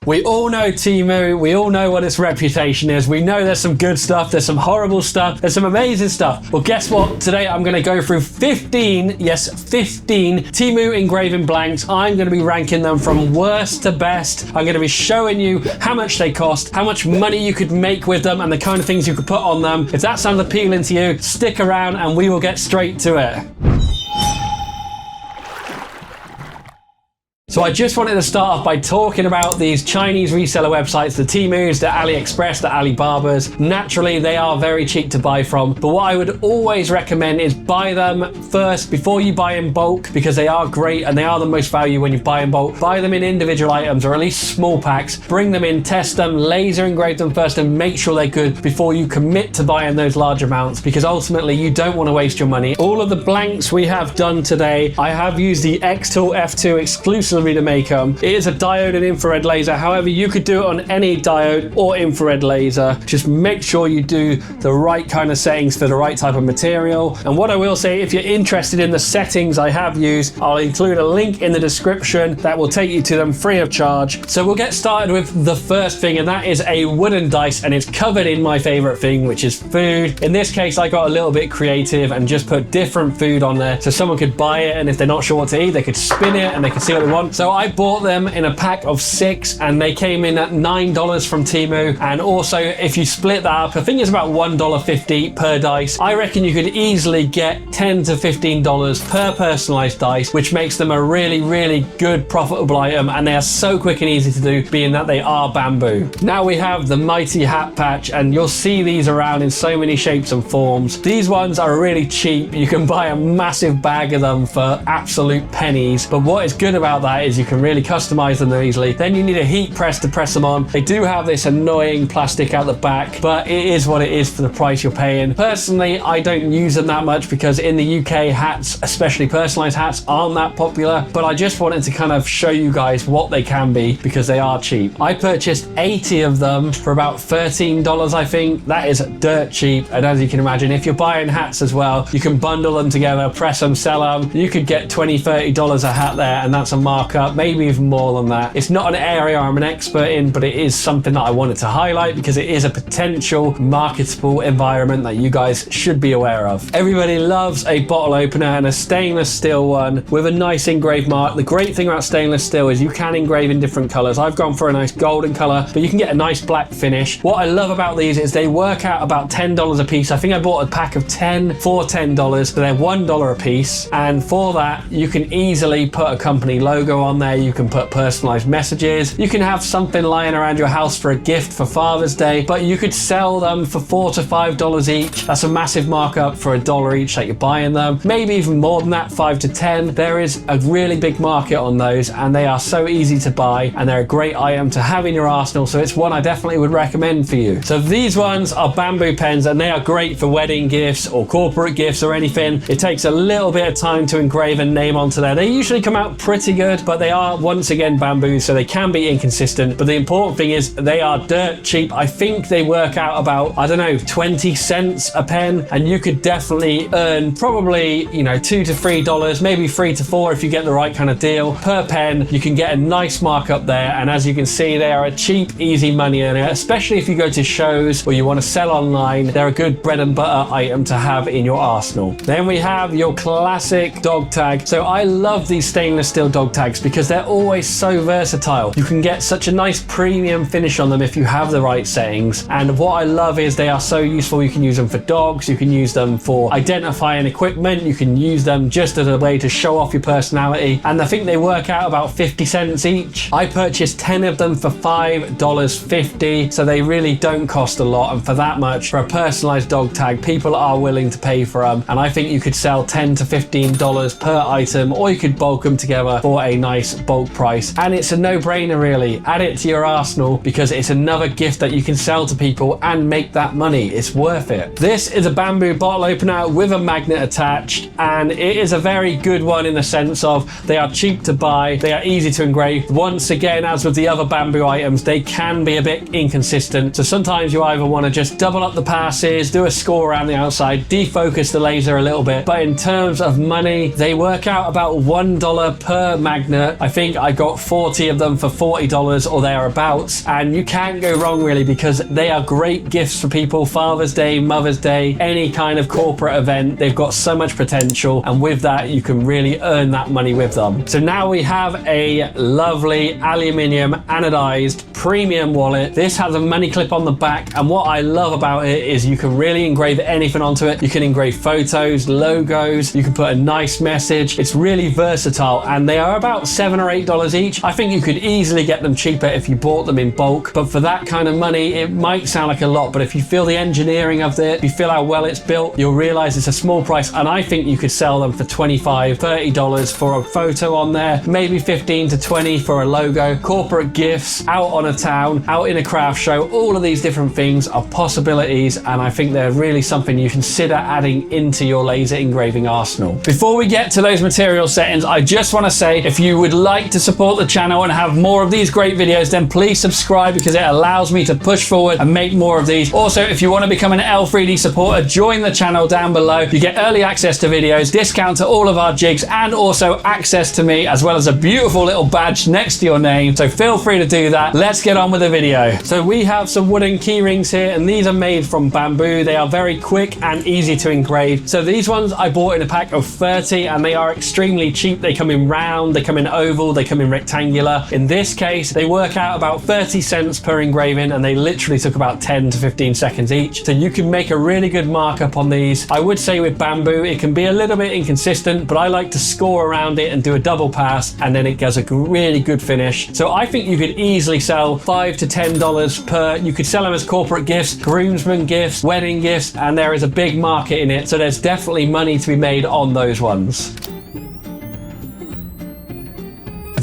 We all know Temu, we all know what its reputation is. We know there's some good stuff, there's some horrible stuff, there's some amazing stuff. Well, guess what? Today I'm going to go through 15 Temu engraving blanks. I'm going to be ranking them from worst to best. I'm going to be showing you how much they cost, how much money you could make with them, and the kind of things you could put on them. If that sounds appealing to you, stick around and we will get straight to it. So I just wanted to start off by talking about these Chinese reseller websites, the Temus, the AliExpress, the Alibabas. Naturally, they are very cheap to buy from, but what I would always recommend is buy them first before you buy in bulk, because they are great and they are the most value when you buy in bulk. Buy them in individual items or at least small packs. Bring them in, test them, laser engrave them first and make sure they're good before you commit to buying those large amounts, because ultimately you don't want to waste your money. All of the blanks we have done today, I have used the xTool F2 exclusively to make them. It is a diode and infrared laser. However, you could do it on any diode or infrared laser. Just make sure you do the right kind of settings for the right type of material. And what I will say, if you're interested in the settings I have used, I'll include a link in the description that will take you to them free of charge. So we'll get started with the first thing, and that is a wooden dice, and it's covered in my favorite thing, which is food. In this case, I got a little bit creative and just put different food on there so someone could buy it, and if they're not sure what to eat, they could spin it and they could see what they want. So I bought them in a pack of 6 and they came in at $9 from Temu. And also, if you split that up, I think it's about $1.50 per dice. I reckon you could easily get $10 to $15 per personalized dice, which makes them a really, really good profitable item, and they are so quick and easy to do, being that they are bamboo. Now we have the mighty hat patch, and you'll see these around in so many shapes and forms. These ones are really cheap. You can buy a massive bag of them for absolute pennies, but what is good about that is you can really customize them easily. Then you need a heat press to press them on. They do have this annoying plastic out the back, but it is what it is for the price you're paying. Personally, I don't use them that much because in the UK, hats, especially personalized hats, aren't that popular, but I just wanted to kind of show you guys what they can be because they are cheap. I purchased 80 of them for about $13, I think. That is dirt cheap, and as you can imagine, if you're buying hats as well, you can bundle them together, press them, sell them. You could get $20, $30 a hat there, and that's a markup, maybe even more than that. It's not an area I'm an expert in, but it is something that I wanted to highlight because it is a potential marketable environment that you guys should be aware of. Everybody loves a bottle opener, and a stainless steel one with a nice engraved mark. The great thing about stainless steel is you can engrave in different colors. I've gone for a nice golden color, but you can get a nice black finish. What I love about these is they work out about $10 a piece. I think I bought a pack of 10 for $10, so they're $1 a piece, and for that you can easily put a company logo on there. You can put personalized messages. You can have something lying around your house for a gift for Father's Day, but you could sell them for $4 to $5 each. That's a massive markup for $1 each that you're buying them. Maybe even more than that, 5 to 10. There is a really big market on those, and they are so easy to buy, and they're a great item to have in your arsenal. So it's one I definitely would recommend for you. So these ones are bamboo pens, and they are great for wedding gifts or corporate gifts or anything. It takes a little bit of time to engrave a name onto there. They usually come out pretty good, but they are once again bamboo, so they can be inconsistent. But the important thing is they are dirt cheap. I think they work out about, I don't know, 20 cents a pen, and you could definitely earn probably, you know, $2 to $3, maybe $3 to $4 if you get the right kind of deal per pen. You can get a nice markup there, and as you can see, they are a cheap, easy money earner, especially if you go to shows or you want to sell online. They're a good bread and butter item to have in your arsenal. Then we have your classic dog tag. So I love these stainless steel dog tags because they're always so versatile. You can get such a nice premium finish on them if you have the right settings. And what I love is they are so useful. You can use them for dogs, you can use them for identifying equipment, you can use them just as a way to show off your personality. And I think they work out about 50 cents each. I purchased 10 of them for $5.50, so they really don't cost a lot. And for that much, for a personalized dog tag, people are willing to pay for them. And I think you could sell $10 to $15 per item, or you could bulk them together for a nice bulk price. And it's a no-brainer really. Add it to your arsenal because it's another gift that you can sell to people and make that money. It's worth it. This is a bamboo bottle opener with a magnet attached, and it is a very good one in the sense of they are cheap to buy, they are easy to engrave. Once again, as with the other bamboo items, they can be a bit inconsistent. So sometimes you either want to just double up the passes, do a score around the outside, defocus the laser a little bit. But in terms of money, they work out about $1 per magnet magnet. I think I got 40 of them for $40 or thereabouts, and you can't go wrong really, because they are great gifts for people. Father's Day, Mother's Day, any kind of corporate event. They've got so much potential, and with that you can really earn that money with them. So now we have a lovely aluminium anodized premium wallet. This has a money clip on the back, and what I love about it is you can really engrave anything onto it. You can engrave photos, logos, you can put a nice message. It's really versatile, and they are about $7 or $8 each. I think you could easily get them cheaper if you bought them in bulk, but for that kind of money it might sound like a lot, but if you feel the engineering of it, if you feel how well it's built, you'll realize it's a small price. And I think you could sell them for $25, $30 for a photo on there, maybe 15 to 20 for a logo. Corporate gifts, out on a town, out in a craft show, all of these different things are possibilities, and I think they're really something you consider adding into your laser engraving arsenal. Before we get to those material settings, I just want to say, if you would like to support the channel and have more of these great videos, then please subscribe, because it allows me to push forward and make more of these. Also, if you want to become an L3D supporter, join the channel down below. You get early access to videos, discount to all of our jigs, and also access to me, as well as a beautiful little badge next to your name. So feel free to do that. Let's get on with the video. So we have some wooden key rings here, and these are made from bamboo. They are very quick and easy to engrave. So these ones I bought in a pack of 30, and they are extremely cheap. They come in round, they come in oval, they come in rectangular. In this case, they work out about 30 cents per engraving, and they literally took about 10 to 15 seconds each. So you can make a really good markup on these. I would say with bamboo, it can be a little bit inconsistent, but I like to score around it and do a double pass, and then it gives a really good finish. So I think you could easily sell $5 to $10 per. You could sell them as corporate gifts, groomsmen gifts, wedding gifts, and there is a big market in it. So there's definitely money to be made on those ones.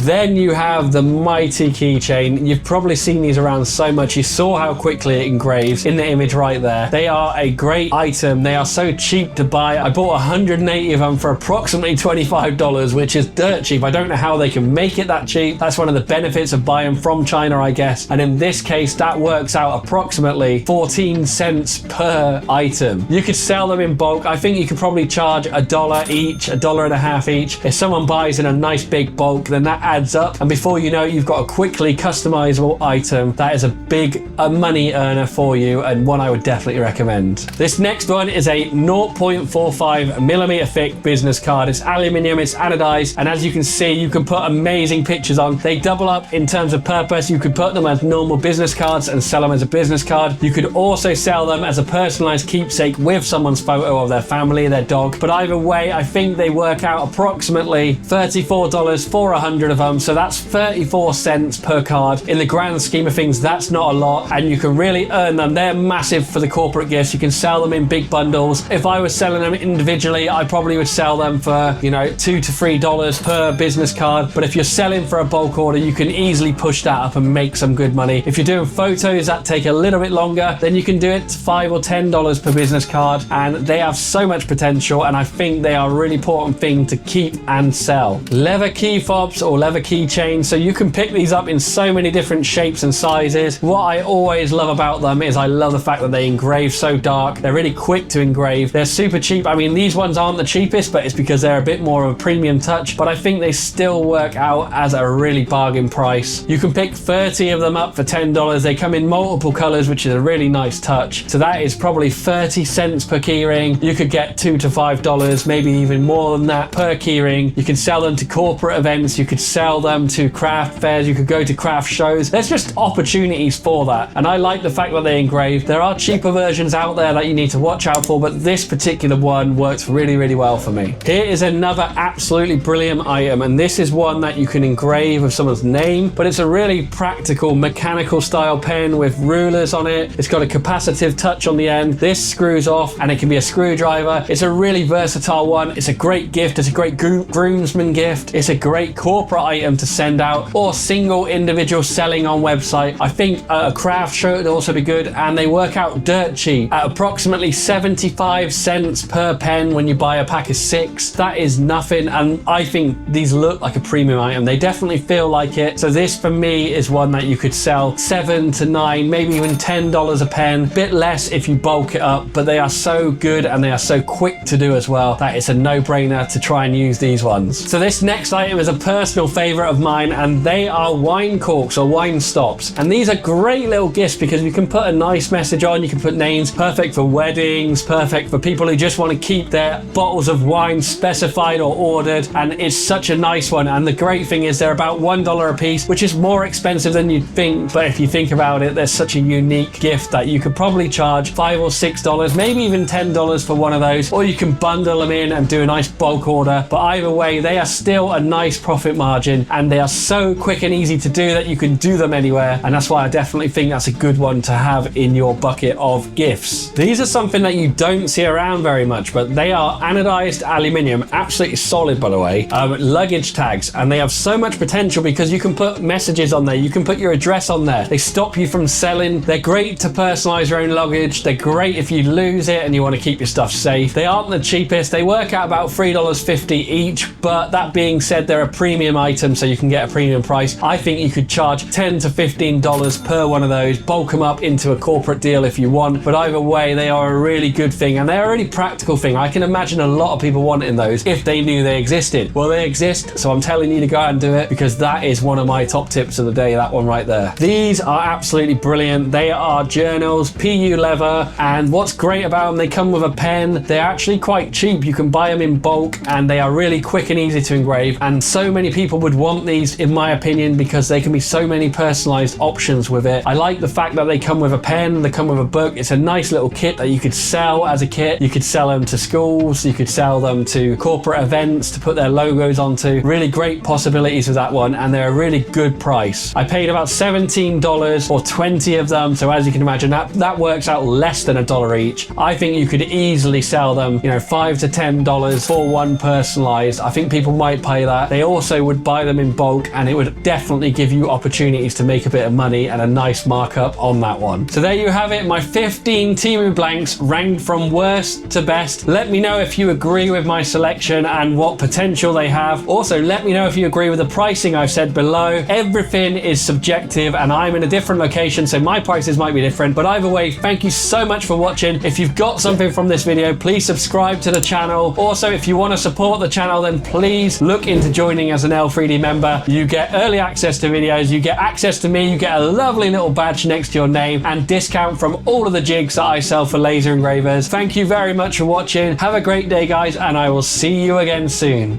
Then you have the mighty keychain. You've probably seen these around so much. You saw how quickly it engraves in the image right there. They are a great item. They are so cheap to buy. I bought 180 of them for approximately $25, which is dirt cheap. I don't know how they can make it that cheap. That's one of the benefits of buying from China, I guess. And in this case, that works out approximately 14 cents per item. You could sell them in bulk. I think you could probably charge $1 each, $1.50 each. If someone buys in a nice big bulk, then that adds up, and before you know it, you've got a quickly customizable item that is a big money earner for you, and one I would definitely recommend. This next one is a 0.45mm thick business card. It's aluminium, it's anodized, and as you can see, you can put amazing pictures on. They double up in terms of purpose. You could put them as normal business cards and sell them as a business card. You could also sell them as a personalized keepsake with someone's photo of their family, their dog. But either way, I think they work out approximately $34 for 100 of them. So that's 34 cents per card. In the grand scheme of things, that's not a lot, and you can really earn them. They're massive for the corporate gifts. You can sell them in big bundles. If I was selling them individually, I probably would sell them for, you know, $2 to $3 per business card. But if you're selling for a bulk order, you can easily push that up and make some good money. If you're doing photos that take a little bit longer, then you can do it $5 or $10 per business card, and they have so much potential, and I think they are a really important thing to keep and sell. Leather key fobs or leather keychain. So you can pick these up in so many different shapes and sizes. What I always love about them is I love the fact that they engrave so dark. They're really quick to engrave. They're super cheap. I mean, these ones aren't the cheapest, but it's because they're a bit more of a premium touch, but I think they still work out as a really bargain price. You can pick 30 of them up for $10. They come in multiple colors, which is a really nice touch. So that is probably 30 cents per keyring. You could get $2 to $5, maybe even more than that per keyring. You can sell them to corporate events. You could sell them to craft fairs. You could go to craft shows. There's just opportunities for that, and I like the fact that they engrave. There are cheaper versions out there that you need to watch out for, but this particular one works really well for me. Here is another absolutely brilliant item, and this is one that you can engrave with someone's name, but it's a really practical mechanical style pen with rulers on it. It's got a capacitive touch on the end. This screws off, and it can be a screwdriver. It's a really versatile one. It's a great gift. It's a great groomsman gift. It's a great corporate item to send out, or single individual selling on website. I think a craft show would also be good, and they work out dirt cheap at approximately 75 cents per pen when you buy a pack of 6. That is nothing, and I think these look like a premium item. They definitely feel like it. So this for me is one that you could sell $7 to $9, maybe even $10 a pen. Bit less if you bulk it up, but they are so good and they are so quick to do as well that it's a no-brainer to try and use these ones. So this next item is a personal favorite of mine, and they are wine corks or wine stops. And these are great little gifts because you can put a nice message on, you can put names, perfect for weddings, perfect for people who just want to keep their bottles of wine specified or ordered, and it's such a nice one. And the great thing is they're about $1 a piece, which is more expensive than you'd think, but if you think about it, they're such a unique gift that you could probably charge $5 or $6, maybe even $10 for one of those, or you can bundle them in and do a nice bulk order. But either way, they are still a nice profit margin, and they are so quick and easy to do that you can do them anywhere, and that's why I definitely think that's a good one to have in your bucket of gifts. These are something that you don't see around very much, but they are anodized aluminium, absolutely solid by the way, luggage tags, and they have so much potential because you can put messages on there, you can put your address on there. They stop you from selling. They're great to personalize your own luggage. They're great if you lose it and you want to keep your stuff safe. They aren't the cheapest. They work out about $3.50 each, but that being said, they're a premium item, so you can get a premium price. I think you could charge $10 to $15 per one of those, bulk them up into a corporate deal if you want, but either way, they are a really good thing, and they're a really practical thing. I can imagine a lot of people wanting those if they knew they existed. Well, they exist, so I'm telling you to go out and do it, because that is one of my top tips of the day, that one right there. These are absolutely brilliant. They are journals, PU leather, and what's great about them, they come with a pen. They're actually quite cheap. You can buy them in bulk, and they are really quick and easy to engrave, and so many people would want these, in my opinion, because they can be so many personalized options with it. I like the fact that they come with a pen, they come with a book. It's a nice little kit that you could sell as a kit. You could sell them to schools, you could sell them to corporate events to put their logos onto. Really great possibilities with that one, and they're a really good price. I paid about $17 for 20 of them, so as you can imagine, that works out less than $1 each. I think you could easily sell them, you know, $5 to $10 for one personalized. I think people might pay that. They also would buy them in bulk, and it would definitely give you opportunities to make a bit of money and a nice markup on that one. So there you have it, my 15 Temu blanks ranked from worst to best. Let me know if you agree with my selection and what potential they have. Also, let me know if you agree with the pricing I've said below. Everything is subjective, and I'm in a different location, so my prices might be different, but either way, thank you so much for watching. If you've got something from this video, please subscribe to the channel. Also, if you want to support the channel, then please look into joining as an L3D member. You get early access to videos, you get access to me, you get a lovely little badge next to your name, and discount from all of the jigs that I sell for laser engravers. Thank you very much for watching. Have a great day, guys, and I will see you again soon.